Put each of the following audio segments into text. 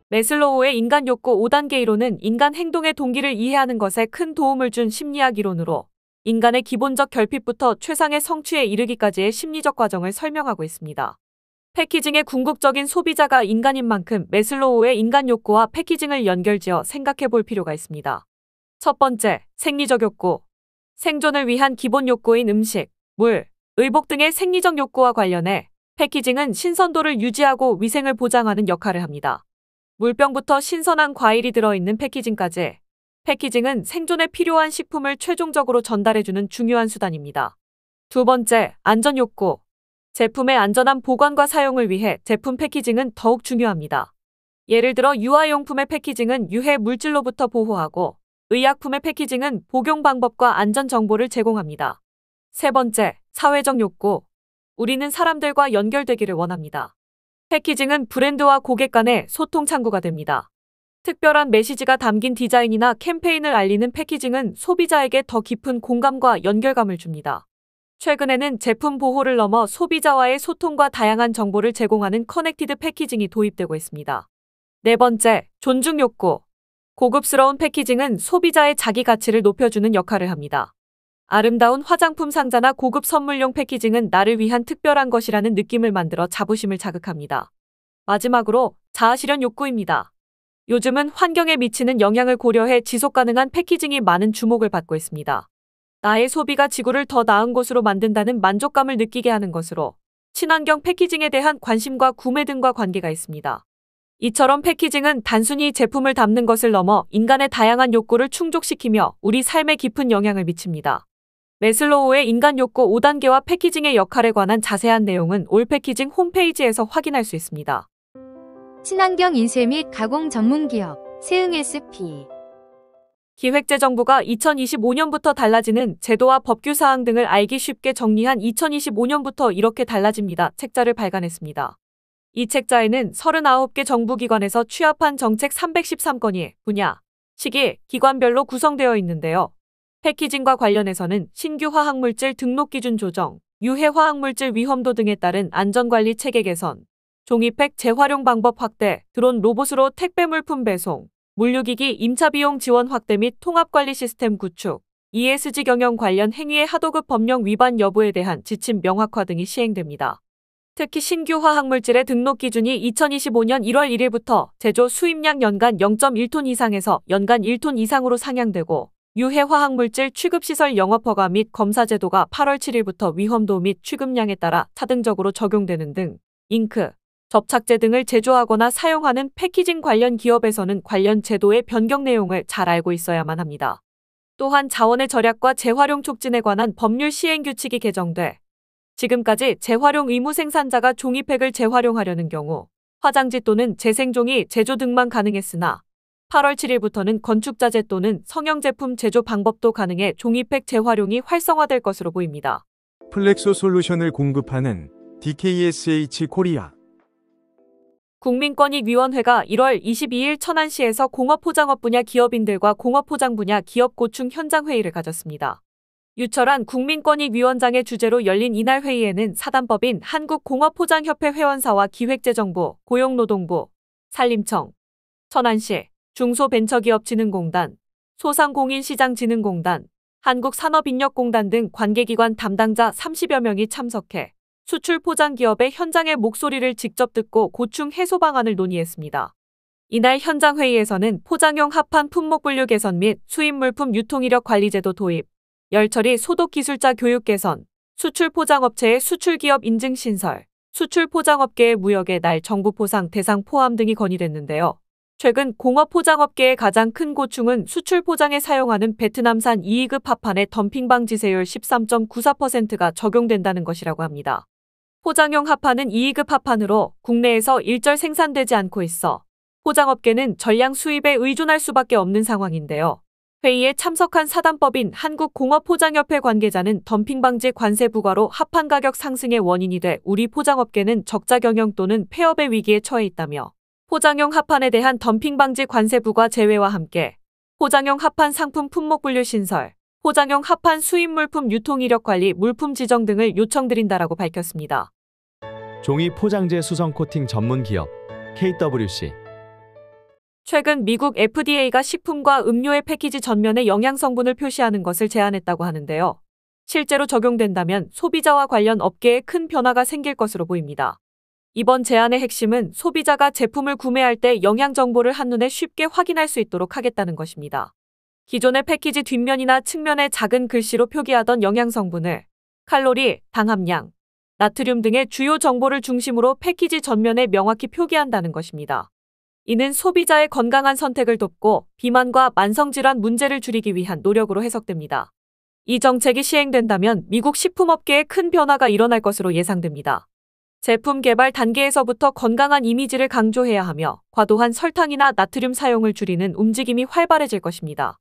매슬로우의 인간 욕구 5단계 이론은 인간 행동의 동기를 이해하는 것에 큰 도움을 준 심리학 이론으로 인간의 기본적 결핍부터 최상의 성취에 이르기까지의 심리적 과정을 설명하고 있습니다. 패키징의 궁극적인 소비자가 인간인 만큼 매슬로우의 인간 욕구와 패키징을 연결지어 생각해 볼 필요가 있습니다. 첫 번째, 생리적 욕구. 생존을 위한 기본 욕구인 음식, 물, 의복 등의 생리적 욕구와 관련해 패키징은 신선도를 유지하고 위생을 보장하는 역할을 합니다. 물병부터 신선한 과일이 들어있는 패키징까지 패키징은 생존에 필요한 식품을 최종적으로 전달해주는 중요한 수단입니다. 두 번째, 안전 욕구. 제품의 안전한 보관과 사용을 위해 제품 패키징은 더욱 중요합니다. 예를 들어 유아용품의 패키징은 유해 물질로부터 보호하고 의약품의 패키징은 복용 방법과 안전 정보를 제공합니다. 세 번째, 사회적 욕구. 우리는 사람들과 연결되기를 원합니다. 패키징은 브랜드와 고객 간의 소통 창구가 됩니다. 특별한 메시지가 담긴 디자인이나 캠페인을 알리는 패키징은 소비자에게 더 깊은 공감과 연결감을 줍니다. 최근에는 제품 보호를 넘어 소비자와의 소통과 다양한 정보를 제공하는 커넥티드 패키징이 도입되고 있습니다. 네 번째, 존중 욕구. 고급스러운 패키징은 소비자의 자기 가치를 높여주는 역할을 합니다. 아름다운 화장품 상자나 고급 선물용 패키징은 나를 위한 특별한 것이라는 느낌을 만들어 자부심을 자극합니다. 마지막으로 자아실현 욕구입니다. 요즘은 환경에 미치는 영향을 고려해 지속가능한 패키징이 많은 주목을 받고 있습니다. 나의 소비가 지구를 더 나은 곳으로 만든다는 만족감을 느끼게 하는 것으로 친환경 패키징에 대한 관심과 구매 등과 관계가 있습니다. 이처럼 패키징은 단순히 제품을 담는 것을 넘어 인간의 다양한 욕구를 충족시키며 우리 삶에 깊은 영향을 미칩니다. 매슬로우의 인간 욕구 5단계와 패키징의 역할에 관한 자세한 내용은 올패키징 홈페이지에서 확인할 수 있습니다. 친환경 인쇄 및 가공 전문 기업 세흥 SP 기획재정부가 2025년부터 달라지는 제도와 법규 사항 등을 알기 쉽게 정리한 2025년부터 이렇게 달라집니다. 책자를 발간했습니다. 이 책자에는 39개 정부기관에서 취합한 정책 313건이 분야, 시기, 기관별로 구성되어 있는데요. 패키징과 관련해서는 신규 화학물질 등록 기준 조정, 유해 화학물질 위험도 등에 따른 안전관리 체계 개선, 종이팩 재활용 방법 확대, 드론 로봇으로 택배 물품 배송, 물류기기 임차 비용 지원 확대 및 통합관리 시스템 구축, ESG 경영 관련 행위의 하도급 법령 위반 여부에 대한 지침 명확화 등이 시행됩니다. 특히 신규 화학물질의 등록 기준이 2025년 1월 1일부터 제조 수입량 연간 0.1톤 이상에서 연간 1톤 이상으로 상향되고 유해 화학물질 취급시설 영업허가 및 검사 제도가 8월 7일부터 위험도 및 취급량에 따라 차등적으로 적용되는 등 잉크, 접착제 등을 제조하거나 사용하는 패키징 관련 기업에서는 관련 제도의 변경 내용을 잘 알고 있어야만 합니다. 또한 자원의 절약과 재활용 촉진에 관한 법률 시행 규칙이 개정돼 지금까지 재활용 의무 생산자가 종이팩을 재활용하려는 경우 화장지 또는 재생종이 제조 등만 가능했으나 8월 7일부터는 건축자재 또는 성형제품 제조 방법도 가능해 종이팩 재활용이 활성화될 것으로 보입니다. 플렉소 솔루션을 공급하는 DKSH 코리아 국민권익위원회가 1월 22일 천안시에서 공업포장업 분야 기업인들과 공업포장 분야 기업 고충 현장회의를 가졌습니다. 유철한 국민권익위원장의 주재로 열린 이날 회의에는 사단법인 한국공업포장협회 회원사와 기획재정부, 고용노동부, 산림청, 천안시, 중소벤처기업진흥공단, 소상공인시장진흥공단, 한국산업인력공단 등 관계기관 담당자 30여 명이 참석해 수출 포장 기업의 현장의 목소리를 직접 듣고 고충 해소 방안을 논의했습니다. 이날 현장 회의에서는 포장용 합판 품목 분류 개선 및 수입 물품 유통이력 관리제도 도입, 열처리 소독 기술자 교육 개선, 수출 포장업체의 수출 기업 인증 신설, 수출 포장업계의 무역의 날 정부 포상 대상 포함 등이 건의됐는데요. 최근 공업 포장업계의 가장 큰 고충은 수출 포장에 사용하는 베트남산 2위급 합판의 덤핑 방지세율 13.94%가 적용된다는 것이라고 합니다. 포장용 합판은 2위급 합판으로 국내에서 일절 생산되지 않고 있어 포장업계는 전량 수입에 의존할 수밖에 없는 상황인데요. 회의에 참석한 사단법인 한국공업포장협회 관계자는 덤핑 방지 관세 부과로 합판 가격 상승의 원인이 돼 우리 포장업계는 적자 경영 또는 폐업의 위기에 처해 있다며 포장용 합판에 대한 덤핑 방지 관세 부과 제외와 함께 포장용 합판 상품 품목 분류 신설, 포장용 합판 수입 물품 유통 이력 관리 물품 지정 등을 요청드린다라고 밝혔습니다. 종이 포장재 수성 코팅 전문 기업 KWC 최근 미국 FDA가 식품과 음료의 패키지 전면에 영양 성분을 표시하는 것을 제안했다고 하는데요. 실제로 적용된다면 소비자와 관련 업계에 큰 변화가 생길 것으로 보입니다. 이번 제안의 핵심은 소비자가 제품을 구매할 때 영양 정보를 한눈에 쉽게 확인할 수 있도록 하겠다는 것입니다. 기존의 패키지 뒷면이나 측면에 작은 글씨로 표기하던 영양 성분을 칼로리, 당 함량, 나트륨 등의 주요 정보를 중심으로 패키지 전면에 명확히 표기한다는 것입니다. 이는 소비자의 건강한 선택을 돕고 비만과 만성질환 문제를 줄이기 위한 노력으로 해석됩니다. 이 정책이 시행된다면 미국 식품업계에 큰 변화가 일어날 것으로 예상됩니다. 제품 개발 단계에서부터 건강한 이미지를 강조해야 하며 과도한 설탕이나 나트륨 사용을 줄이는 움직임이 활발해질 것입니다.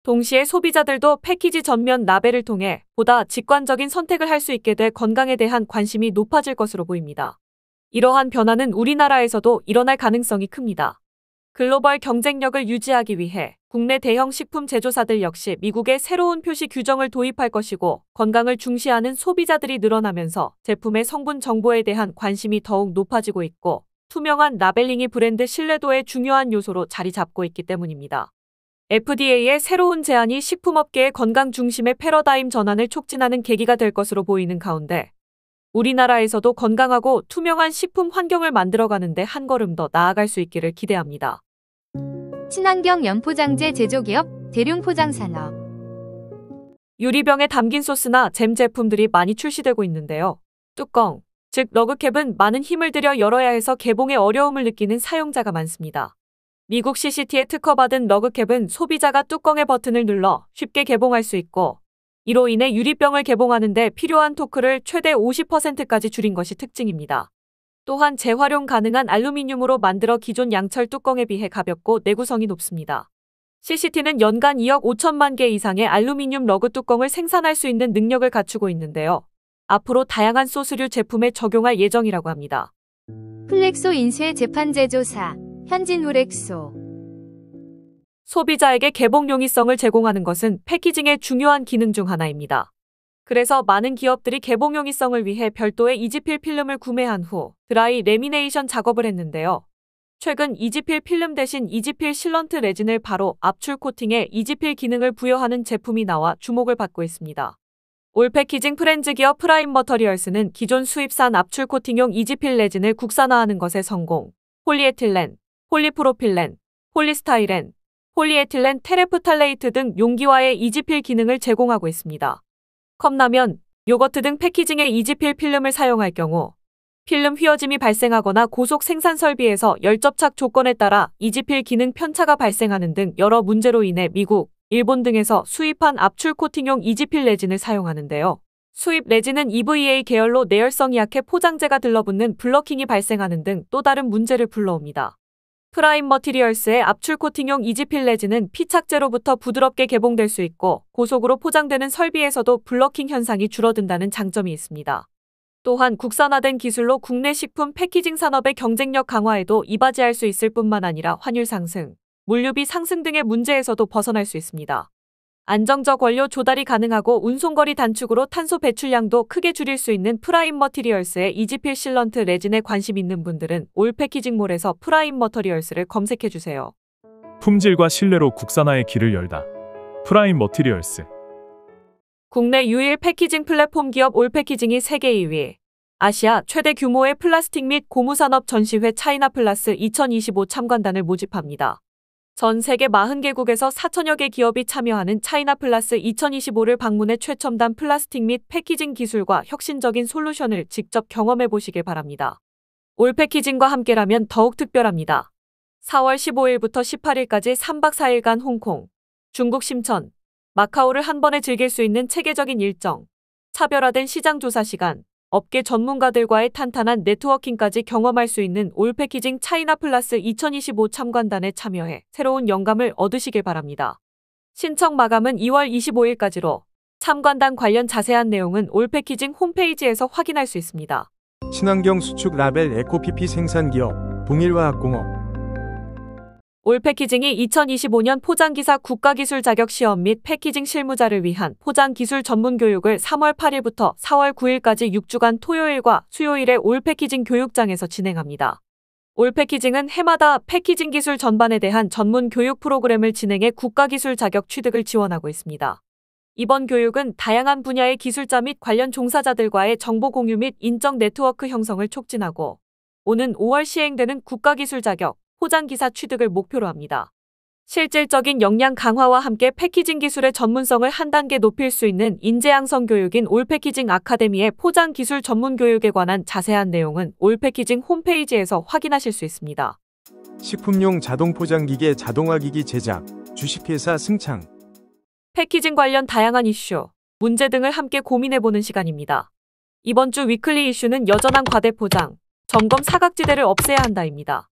동시에 소비자들도 패키지 전면 라벨을 통해 보다 직관적인 선택을 할 수 있게 돼 건강에 대한 관심이 높아질 것으로 보입니다. 이러한 변화는 우리나라에서도 일어날 가능성이 큽니다. 글로벌 경쟁력을 유지하기 위해 국내 대형 식품 제조사들 역시 미국의 새로운 표시 규정을 도입할 것이고 건강을 중시하는 소비자들이 늘어나면서 제품의 성분 정보에 대한 관심이 더욱 높아지고 있고 투명한 라벨링이 브랜드 신뢰도의 중요한 요소로 자리 잡고 있기 때문입니다. FDA의 새로운 제안이 식품업계의 건강 중심의 패러다임 전환을 촉진하는 계기가 될 것으로 보이는 가운데 우리나라에서도 건강하고 투명한 식품 환경을 만들어가는데 한 걸음 더 나아갈 수 있기를 기대합니다. 친환경 연포장재 제조기업 대륜포장산업. 유리병에 담긴 소스나 잼 제품들이 많이 출시되고 있는데요. 뚜껑, 즉 러그캡은 많은 힘을 들여 열어야 해서 개봉에 어려움을 느끼는 사용자가 많습니다. 미국 CCT에 특허받은 러그캡은 소비자가 뚜껑의 버튼을 눌러 쉽게 개봉할 수 있고 이로 인해 유리병을 개봉하는 데 필요한 토크를 최대 50%까지 줄인 것이 특징입니다. 또한 재활용 가능한 알루미늄으로 만들어 기존 양철 뚜껑에 비해 가볍고 내구성이 높습니다. CCT는 연간 2억 5천만 개 이상의 알루미늄 러그 뚜껑을 생산할 수 있는 능력을 갖추고 있는데요. 앞으로 다양한 소스류 제품에 적용할 예정이라고 합니다. 플렉소 인쇄 제판 제조사 현진우렉소. 소비자에게 개봉 용이성을 제공하는 것은 패키징의 중요한 기능 중 하나입니다. 그래서 많은 기업들이 개봉 용이성을 위해 별도의 이지필 필름을 구매한 후 드라이 레미네이션 작업을 했는데요. 최근 이지필 필름 대신 이지필 실런트 레진을 바로 압출 코팅해 이지필 기능을 부여하는 제품이 나와 주목을 받고 있습니다. 올 패키징 프렌즈 기업 프라임 머터리얼스는 기존 수입산 압출 코팅용 이지필 레진을 국산화하는 것에 성공. 폴리에틸렌, 폴리프로필렌, 폴리스타이렌, 폴리에틸렌 테레프탈레이트 등 용기와의 이지필 기능을 제공하고 있습니다. 컵라면, 요거트 등 패키징에 이지필 필름을 사용할 경우 필름 휘어짐이 발생하거나 고속 생산 설비에서 열접착 조건에 따라 이지필 기능 편차가 발생하는 등 여러 문제로 인해 미국, 일본 등에서 수입한 압출 코팅용 이지필 레진을 사용하는데요. 수입 레진은 EVA 계열로 내열성이 약해 포장재가 들러붙는 블러킹이 발생하는 등 또 다른 문제를 불러옵니다. 프라임 머티리얼스의 압출 코팅용 이지필 레진은 피착제로부터 부드럽게 개봉될 수 있고 고속으로 포장되는 설비에서도 블러킹 현상이 줄어든다는 장점이 있습니다. 또한 국산화된 기술로 국내 식품 패키징 산업의 경쟁력 강화에도 이바지할 수 있을 뿐만 아니라 환율 상승, 물류비 상승 등의 문제에서도 벗어날 수 있습니다. 안정적 원료 조달이 가능하고 운송거리 단축으로 탄소 배출량도 크게 줄일 수 있는 프라임 머티리얼스의 이지필 실런트 레진에 관심 있는 분들은 올 패키징몰에서 프라임 머터리얼스를 검색해주세요. 품질과 신뢰로 국산화의 길을 열다. 프라임 머티리얼스. 국내 유일 패키징 플랫폼 기업 올 패키징이 세계 2위. 아시아 최대 규모의 플라스틱 및 고무산업 전시회 차이나 플러스 2025 참관단을 모집합니다. 전 세계 40개국에서 4천여 개 기업이 참여하는 차이나 플러스 2025를 방문해 최첨단 플라스틱 및 패키징 기술과 혁신적인 솔루션을 직접 경험해 보시길 바랍니다. 올 패키징과 함께라면 더욱 특별합니다. 4월 15일부터 18일까지 3박 4일간 홍콩, 중국 심천, 마카오를 한 번에 즐길 수 있는 체계적인 일정, 차별화된 시장 조사 시간, 업계 전문가들과의 탄탄한 네트워킹까지 경험할 수 있는 올 패키징 차이나 플러스 2025 참관단에 참여해 새로운 영감을 얻으시길 바랍니다. 신청 마감은 2월 25일까지로 참관단 관련 자세한 내용은 올 패키징 홈페이지에서 확인할 수 있습니다. 친환경 수축 라벨 에코피피 생산기업 동일화학공업. 올 패키징이 2025년 포장기사 국가기술 자격 시험 및 패키징 실무자를 위한 포장기술 전문 교육을 3월 8일부터 4월 9일까지 6주간 토요일과 수요일에 올 패키징 교육장에서 진행합니다. 올 패키징은 해마다 패키징 기술 전반에 대한 전문 교육 프로그램을 진행해 국가기술 자격 취득을 지원하고 있습니다. 이번 교육은 다양한 분야의 기술자 및 관련 종사자들과의 정보 공유 및 인적 네트워크 형성을 촉진하고 오는 5월 시행되는 국가기술 자격, 포장기사 취득을 목표로 합니다. 실질적인 역량 강화와 함께 패키징 기술의 전문성을 한 단계 높일 수 있는 인재 양성 교육인 올 패키징 아카데미의 포장 기술 전문 교육에 관한 자세한 내용은 올 패키징 홈페이지에서 확인하실 수 있습니다. 식품용 자동 포장기계 자동화기기 제작, 주식회사 승창. 패키징 관련 다양한 이슈, 문제 등을 함께 고민해보는 시간입니다. 이번 주 위클리 이슈는 여전한 과대포장, 점검 사각지대를 없애야 한다입니다.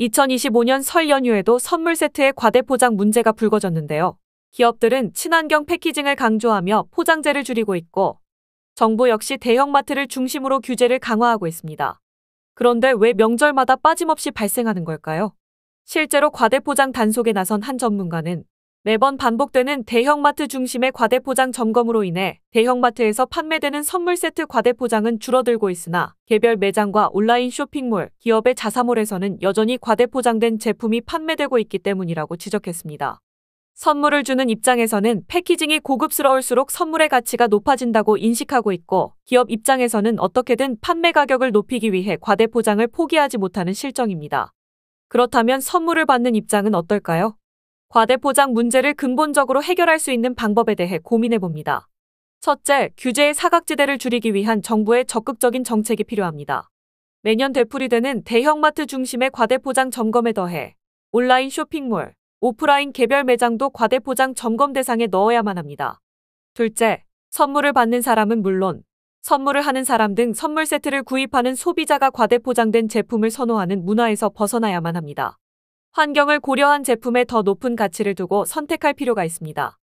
2025년 설 연휴에도 선물 세트의 과대포장 문제가 불거졌는데요. 기업들은 친환경 패키징을 강조하며 포장재를 줄이고 있고 정부 역시 대형마트를 중심으로 규제를 강화하고 있습니다. 그런데 왜 명절마다 빠짐없이 발생하는 걸까요? 실제로 과대포장 단속에 나선 한 전문가는 매번 반복되는 대형마트 중심의 과대포장 점검으로 인해 대형마트에서 판매되는 선물 세트 과대포장은 줄어들고 있으나 개별 매장과 온라인 쇼핑몰, 기업의 자사몰에서는 여전히 과대포장된 제품이 판매되고 있기 때문이라고 지적했습니다. 선물을 주는 입장에서는 패키징이 고급스러울수록 선물의 가치가 높아진다고 인식하고 있고 기업 입장에서는 어떻게든 판매 가격을 높이기 위해 과대포장을 포기하지 못하는 실정입니다. 그렇다면 선물을 받는 입장은 어떨까요? 과대포장 문제를 근본적으로 해결할 수 있는 방법에 대해 고민해봅니다. 첫째, 규제의 사각지대를 줄이기 위한 정부의 적극적인 정책이 필요합니다. 매년 되풀이되는 대형마트 중심의 과대포장 점검에 더해 온라인 쇼핑몰, 오프라인 개별 매장도 과대포장 점검 대상에 넣어야만 합니다. 둘째, 선물을 받는 사람은 물론 선물을 하는 사람 등 선물 세트를 구입하는 소비자가 과대포장된 제품을 선호하는 문화에서 벗어나야만 합니다. 환경을 고려한 제품에 더 높은 가치를 두고 선택할 필요가 있습니다.